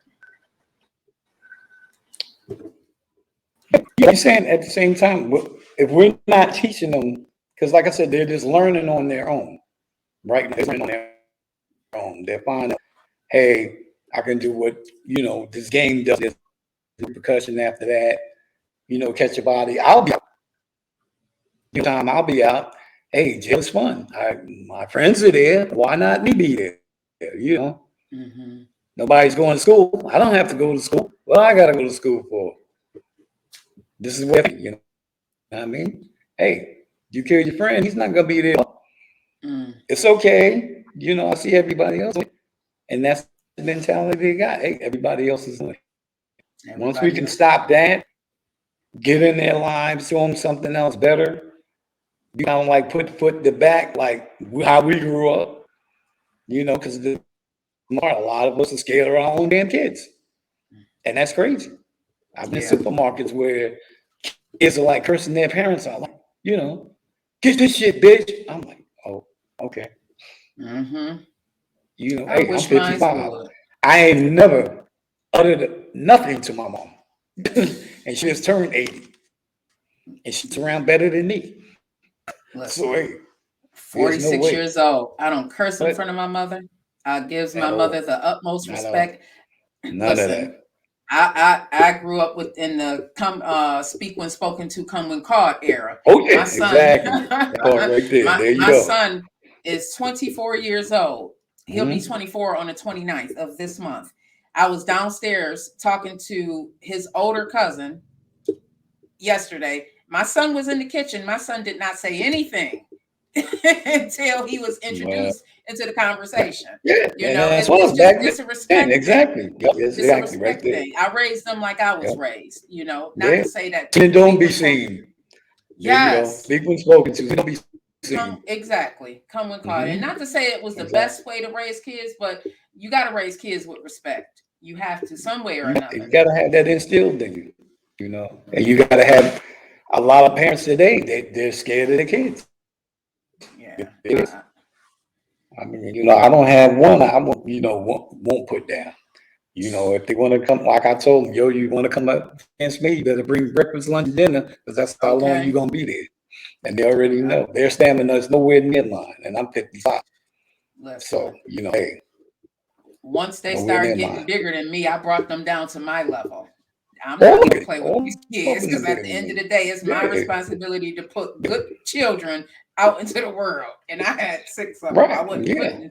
You're saying at the same time, if we're not teaching them, because like I said, they're just learning on their own, right? They're learning on their own. They're finding, hey, I can do what, this game does. There's repercussion after that. Catch your body. I'll be out. I'll be out. Hey, jail is fun. My friends are there. Why not me be there? Mm-hmm. Nobody's going to school. I don't have to go to school. Well, I got to go to school for. This is what, what I mean? Hey, you kill your friend, he's not going to be there. It's okay. I see everybody else. And that's the mentality they got. Hey, everybody else is doing it. Once we can stop that, get in their lives, show them something else better, you kind of like put foot in the back, like how we grew up, because a lot of us are scared of our own damn kids. And that's crazy. I've been in supermarkets where kids are like cursing their parents out, like, get this shit, bitch. I'm like, oh, okay. Mm-hmm. Hey, I'm 55. I ain't never uttered nothing to my mom. And she just turned 80. And she's around better than me. Listen, so, hey, 46 years old. I don't curse in front of my mother. I gives my mother the utmost respect. None of that. I grew up within the speak when spoken to, come when called era. Oh, yeah, exactly. Right there. There you my go. son is 24 years old. He'll be 24 on the 29th of this month. I was downstairs talking to his older cousin yesterday. My son was in the kitchen. My son did not say anything until he was introduced into the conversation. Yeah, it's a respect thing. Exactly. Yep, it's exactly. a respect Right there. thing. I raised them like I was raised, not to say that. And don't be seen. Yes. Speak when spoken to. Don't be seen. Exactly. Come when called. And not to say it was the best way to raise kids, but you got to raise kids with respect. You have to, some way or another. You got to have that instilled in you, and you got to have a lot of parents today, they're scared of their kids. Yeah. I mean, I don't have one I won't put down. If they want to come, like I told them, you want to come up against me, you better bring breakfast, lunch, dinner, because that's how long you're going to be there. And they already know. Their stamina is nowhere near mine, and I'm 55. So, hey. Once they started getting bigger than me, I brought them down to my level. I'm not going to play with these kids because at the end of the day, it's my responsibility to put good children out into the world. And I had 6 of them. I wasn't putting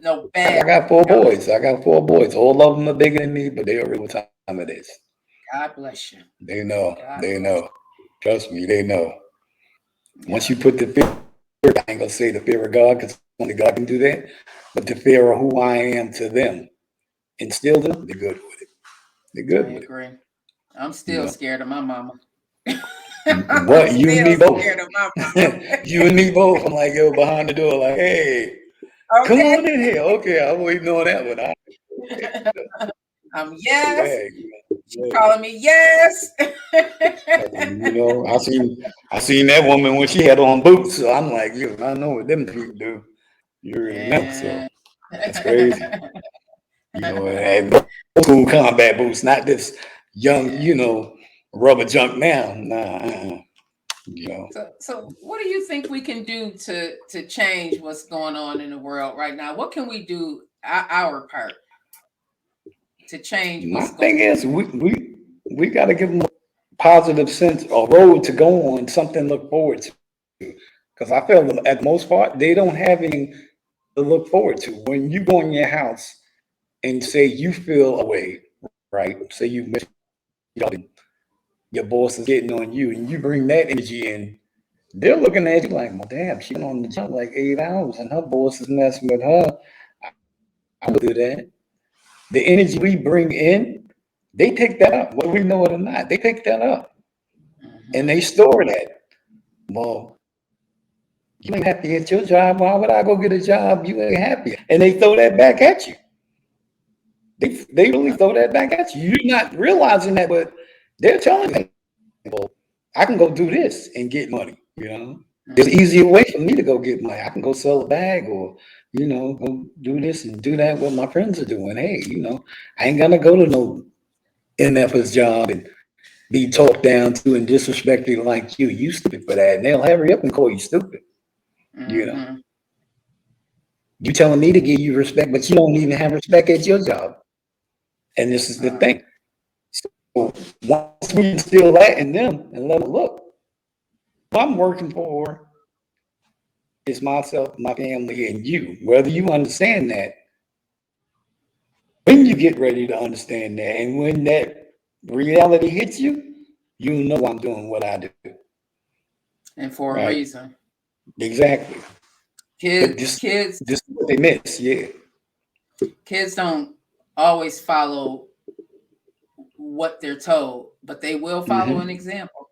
no bad. I got 4 boys. All of them are bigger than me, but they already know what time it is. God bless you. They know. Know. Trust me, they know. Once you put the fear, I ain't going to say the fear of God because only God can do that, but the fear of who I am to them, instill them, they're good with it. They're good with it. I'm still scared of my mama. What? You and me both. You and me both. I'm like, behind the door, like, hey, come on in here. Okay, I'm waiting on that one. Yes. She's calling me yes. I seen that woman when she had on boots, so I'm like, I know what them people do. You already know, so that's crazy. And old school combat boots, not this young, rubber junk now. Nah. So what do you think we can do to change what's going on in the world right now? What can we do our part to change what's going on? My thing is we got to give them a positive sense, a road to go on, something to look forward to. Because I feel at the most part, they don't have anything to look forward to. When you go in your house and say you feel a way, right? Say your boss is getting on you and you bring that energy in, they're looking at you like, well, damn, she's on the job like 8 hours and her boss is messing with her. I would do that. The energy we bring in, they pick that up, whether we know it or not. They pick that up and they store that. Well, you ain't happy at your job. Why would I go get a job? You ain't happy. And they throw that back at you. They really throw that back at you. You're not realizing that, but they're telling you, well, I can go do this and get money. There's an easier way for me to go get money. I can go sell a bag or, go do this and do that, what my friends are doing. Hey, I ain't gonna go to no MF's job and be talked down to and disrespected like you stupid for that. And they'll hurry up and call you stupid. You know, Mhm. you telling me to give you respect, but you don't even have respect at your job. And this is the thing. So once we instill that in them and let them look, what I'm working for is myself, my family, and you. Whether you understand that, when you get ready to understand that, and when that reality hits you, you know I'm doing what I do. And for a Right? reason. Exactly. But Kids, kids, this is what they miss. Yeah. kids don't always follow what they're told, but they will follow an example.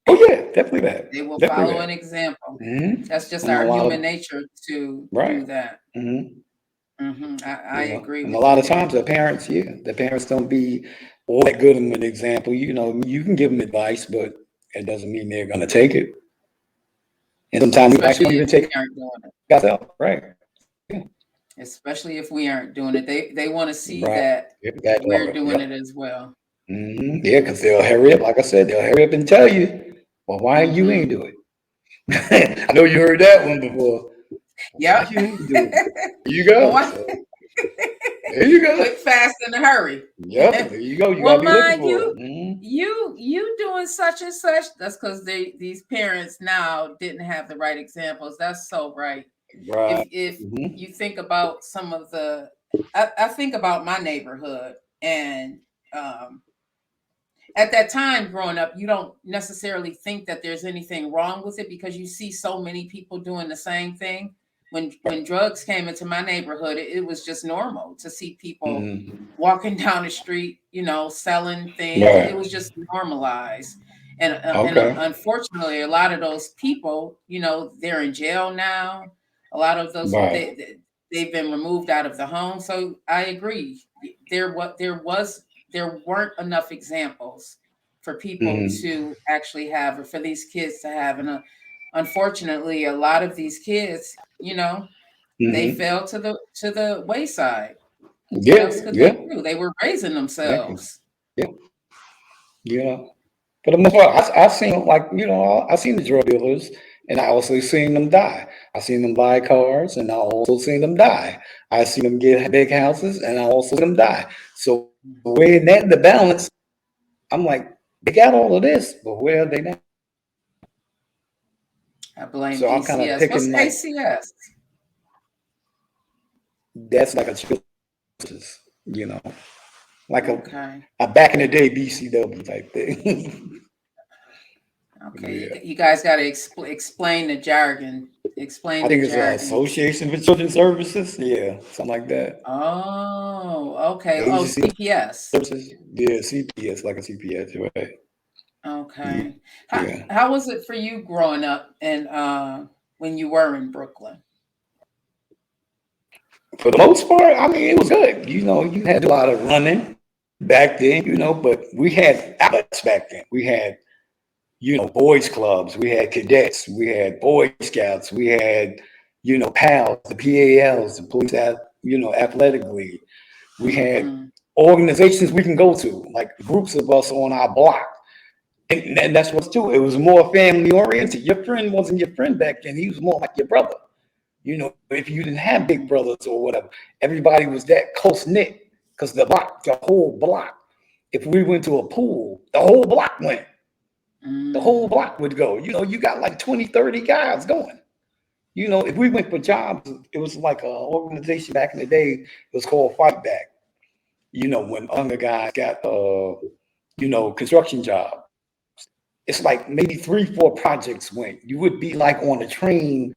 Oh yeah, definitely that. They will Definitely follow an that. example. Mm-hmm. That's just And a our lot human of nature to do right. that. Mm-hmm. I agree And a with lot you of there. times the parents don't be all that good of an example. You know, you can give them advice, but it doesn't mean they're gonna take it. And sometimes we actually Especially don't even if we take aren't doing it. it ourselves. Right. Especially if we aren't doing it. They want to see Right. that That we're part. doing it Yep. as well. Yeah, because they'll hurry up. Like I said, they'll hurry up and tell you, well, why you ain't do it? I know you heard that one before. Why Yep. you ain't do it? There you Well, go. why- So, there you go. quick, fast, in a hurry. Yep, there you go. You Well, gotta be looking mind for you, it. you doing such and such. That's because these parents now didn't have the right examples. That's so right. Right. If Mhm. you think about some of the, I think about my neighborhood, and at that time growing up, you don't necessarily think that there's anything wrong with it because you see so many people doing the same thing. When drugs came into my neighborhood, it was just normal to see people Mhm. walking down the street, selling things. It Right. was just normalized. And Okay. unfortunately, a lot of those people, they're in jail now. A lot of those Right. they've been removed out of the home. So I agree. There weren't enough examples for people Mhm. to actually have, or for these kids to have. And unfortunately, a lot of these kids, they Mhm. fell to the wayside. What Yeah. else could they Yeah. do? They were raising Exactly. themselves. Yeah. Yeah. For the most part, I've seen I've seen the drug dealers, and I also seen them die. I seen them buy cars, and I also seen them die. I seen them get big houses, and I also seen them die. So weighing that in the balance, I'm like, they got all of this, but where are they now? I blame So I'm kind of ACS. What's picking like ACS? that's like a you know, like Okay. a back in the day BCW type thing. Okay. Yeah. You guys got to explain the jargon. Explain I the think it's jargon. Association for Children's Services. Yeah, something like that. Oh, okay. Oh, Agency of CPS. Services. Yeah, CPS, like a CPS, right? Okay. Yeah. How was it for you growing up and when you were in Brooklyn? For the most part, I mean, it was good. You had a lot of running back then, but we had outlets back then. We had, boys clubs, we had cadets, we had Boy Scouts, we had, PALs, the PALs, the police, athletic league. We had Mm, organizations we can go to, like groups of us on our block. And that's what's too. It was more family oriented. Your friend wasn't your friend back then. He was more like your brother. If you didn't have big brothers or whatever, everybody was that close knit because the whole block. If we went to a pool, the whole block went. The whole mm, block would go. You got like 20, 30 guys going. If we went for jobs, it was like an organization back in the day. It was called Fight Back. When other guys got construction jobs. It's like maybe 3, 4 projects went. You would be like on a train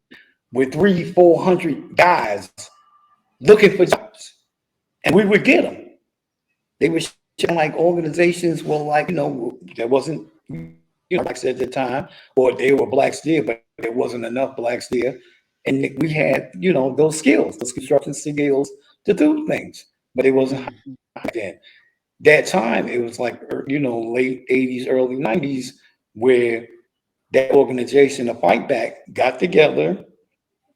with 300, 400 guys looking for jobs, and we would get them. They were like organizations were like, there wasn't, blacks at the time, or they were blacks there, but there wasn't enough blacks there. And we had, those skills, those construction skills to do things, but it wasn't mm. then. That time, it was like, late 80s, early 90s, where that organization, the Fight Back, got together.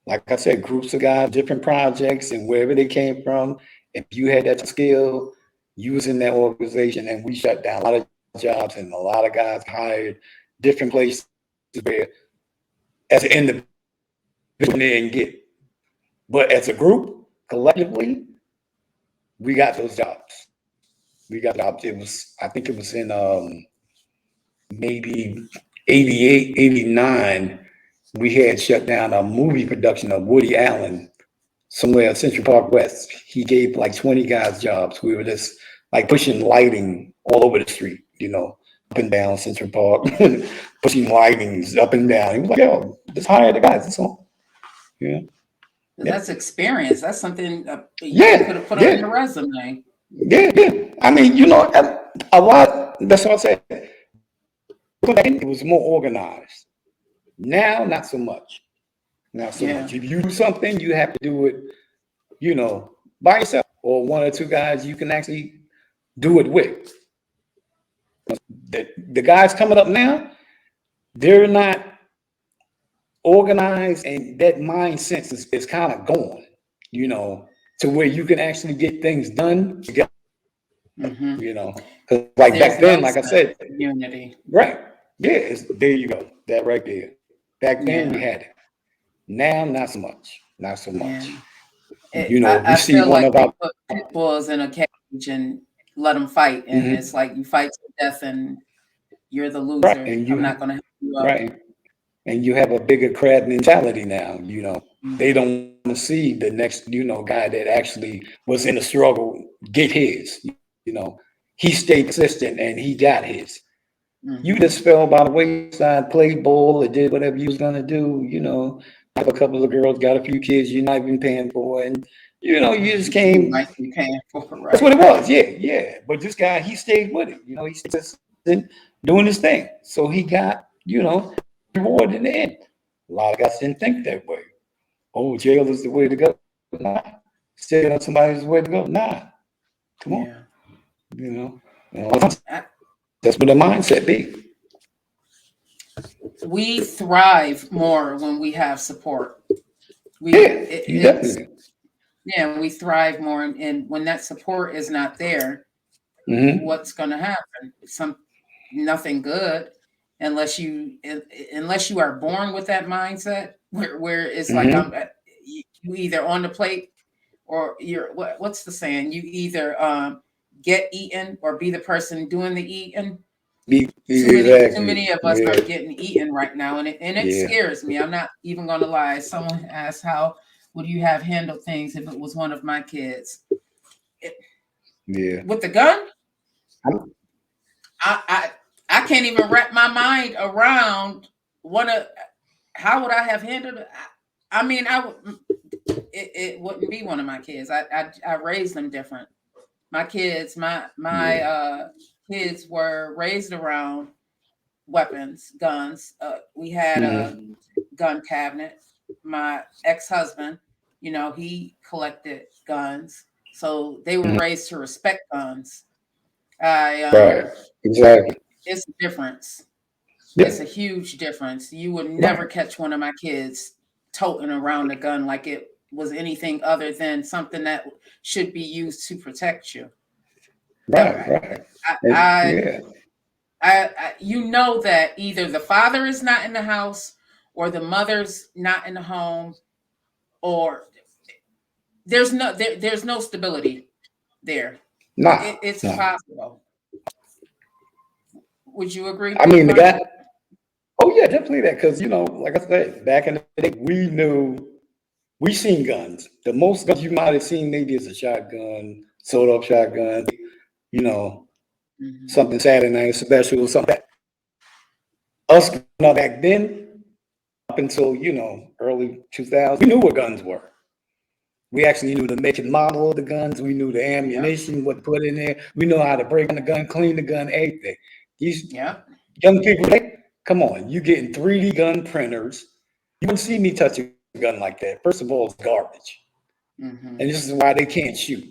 Like I said, groups of guys, different projects, and wherever they came from, if you had that skill, you was in that organization, and we shut down a lot of jobs, and a lot of guys hired different places where, as an individual, they didn't get. But as a group, collectively, we got those jobs. We got jobs. I think it was in maybe 88, 89. We had shut down a movie production of Woody Allen somewhere in Central Park West. He gave like 20 guys jobs. We were just like pushing lighting all over the street, up and down Central Park, pushing lightings up and down. He was like, yo, just hire the guys. That's all. Yeah. That's experience. That's something you could have put on your resume. Yeah. I mean, a lot, that's what I said. It was more organized. Now, not so much. Not so much. If you do something, you have to do it, by yourself, or one or two guys you can actually do it with. The guys coming up now, they're not organized, and that mindset is kind of gone, to where you can actually get things done together. Because like back then, like I said, unity. Right. Yeah, there you go. That right there. Back then we had it. Now, not so much. Not so much. I see feel one like about put pit bulls in a cage and let them fight, and it's like you fight to death, and you're the loser. Right. And I'm not going to help you up. Right. And you have a bigger crowd mentality now. They don't want to see the next, guy that actually was in a struggle get his. He stayed consistent and he got his. You just fell by the wayside, played ball, or did whatever you was gonna do. Have a couple of girls, got a few kids you're not even paying for, and you just came. Like you paying for, right? That's what it was. Yeah. But this guy, he stayed with it. He stayed consistent, doing his thing. So he got, reward in the end. A lot of guys didn't think that way. Oh, jail is the way to go. Nah. Staying on somebody's the way to go. Nah. Come on. That's what the mindset be. We thrive more when we have support. We thrive more, and when that support is not there, what's going to happen? Nothing good, unless you are born with that mindset where it's like you either on the plate or you're what's the saying? You either get eaten or be the person doing the eating. Too many of us are getting eaten right now, and it scares me. I'm not even going to lie. Someone asked, how would you have handled things if it was one of my kids? With the gun? I can't even wrap my mind around how would I have handled it? I mean, it wouldn't be one of my kids. I raised them different. My kids, my kids were raised around weapons, guns. We had a gun cabinet. My ex-husband, he collected guns. So they were raised to respect guns. Right, exactly. It's a difference. Yeah. It's a huge difference. You would never catch one of my kids toting around a gun like it was anything other than something that should be used to protect you. Right. That either the father is not in the house or the mother's not in the home, or there's no stability there. It's possible. Would you agree? I mean, definitely that, because like I said, back in the day, we seen guns. The most guns you might have seen maybe is a shotgun, sold-up shotgun, something Saturday Night Special, something. Us back then, up until early 2000s, we knew what guns were. We actually knew the make and model of the guns. We knew the ammunition, what to put in there. We know how to break the gun, clean the gun, everything. These young people, come on, you getting 3D gun printers. You wouldn't see me touch a gun like that. First of all, it's garbage. And this is why they can't shoot.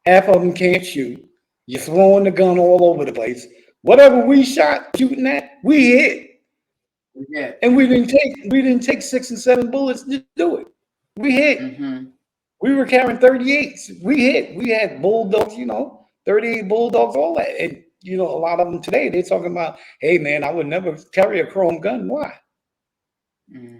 Half of them can't shoot. You're throwing the gun all over the place. Whatever we shooting at, we hit. Yeah. And we didn't take 6 and 7 bullets to do it. We hit. We were carrying 38s. We hit. We had bulldogs, 38 bulldogs, all that. And a lot of them today, they're talking about, hey man, I would never carry a chrome gun. Why?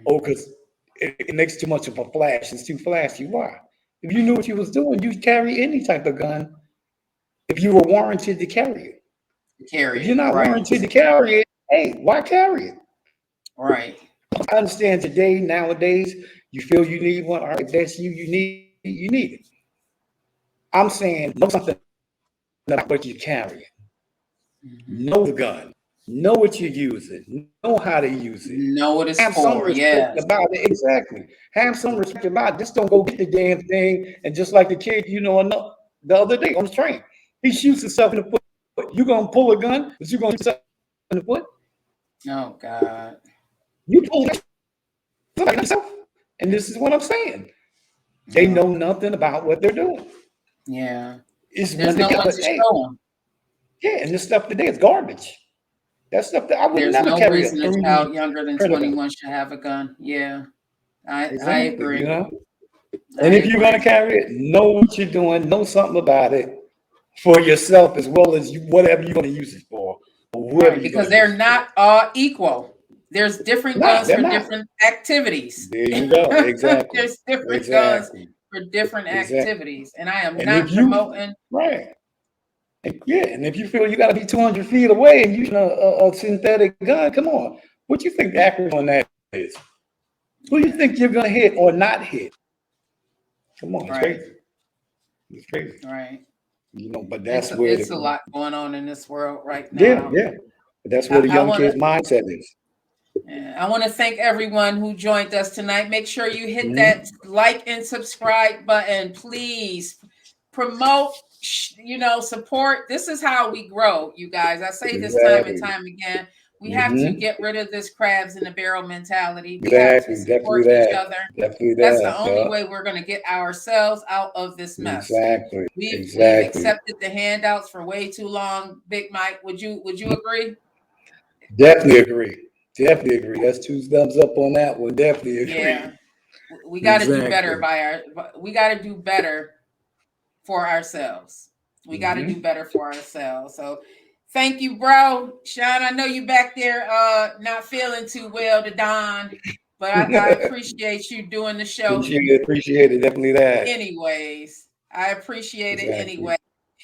Oh, because it makes too much of a flash. It's too flashy. Why? If you knew what you was doing, you'd carry any type of gun if you were warranted to carry it. If you're not warranted to carry it, hey, why carry it? Right. I understand today, nowadays, you feel you need one. All right, if that's you need it. I'm saying know something about what you carry. Know the gun. Know what you're using. Know how to use it. Know what it's Have some for. respect about it. Exactly. Have some respect about it. Just don't go get the damn thing. And just like the kid, the other day on the train, he shoots himself in the foot. You gonna pull a gun, but you gonna shoot yourself in the foot? Oh God. You pull yourself. And this is what I'm saying. They know nothing about what they're doing. Yeah. It's There's no one to show them. Yeah, and this stuff today is garbage. That stuff that I would There's never no carry. reason a child younger than 21 should have a gun. Yeah. I agree. You know? And if you're gonna carry it, know what you're doing, know something about it for yourself as well as whatever you're gonna use it for. Right, because they're not all equal. There's different guns for different activities. There you go. Exactly. There's different guns for different activities. And I am not promoting. Right. Yeah, and if you feel you got to be 200 feet away and using a synthetic gun, come on. What you think the accuracy on that is? Who you think you're going to hit or not hit? Come on, it's crazy. It's crazy. Right. But that's where it's a lot going on in this world right now. Yeah. But that's where the young kids' mindset is. I want to thank everyone who joined us tonight. Make sure you hit that like and subscribe button. Please promote, support. This is how we grow, you guys. I say this time and time again. We have to get rid of this crabs in the barrel mentality. We have to support each other. That's the only way we're going to get ourselves out of this mess. Exactly. We've accepted the handouts for way too long. Big Mike, would you agree? Definitely agree. That's 2 thumbs up on that one. Definitely agree. Yeah. We got to do better we got to do better for ourselves. We got to do better for ourselves. So thank you, bro. Sean, I know you back there not feeling too well to Don, but I appreciate you doing the show. Appreciate it. Definitely that. Anyways, I appreciate it anyway.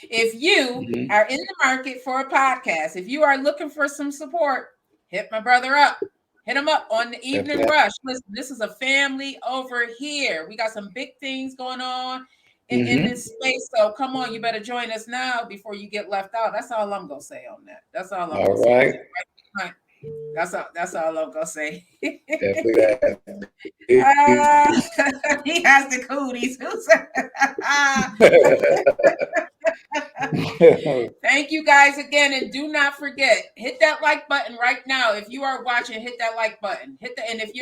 If you are in the market for a podcast, if you are looking for some support, hit my brother up. Hit him up on the Evening Rush. Listen, this is a family over here. We got some big things going on in this space. So come on, you better join us now before you get left out. That's all I'm gonna say on that. That's all I'm gonna say. Right. That's all I'm gonna say. Definitely that. He has the cooties. Thank you guys again, and do not forget, hit that like button right now. If you are watching, hit that like button. And if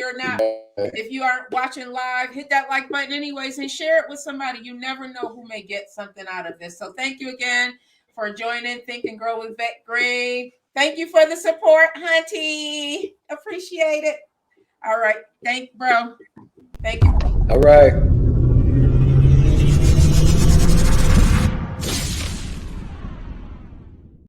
you aren't watching live, hit that like button anyways, and share it with somebody. You never know who may get something out of this. So thank you again for joining Think and Grow with Vet Green. Thank you for the support, Hunty. Appreciate it. All right. Thank you, bro. Thank you. All right.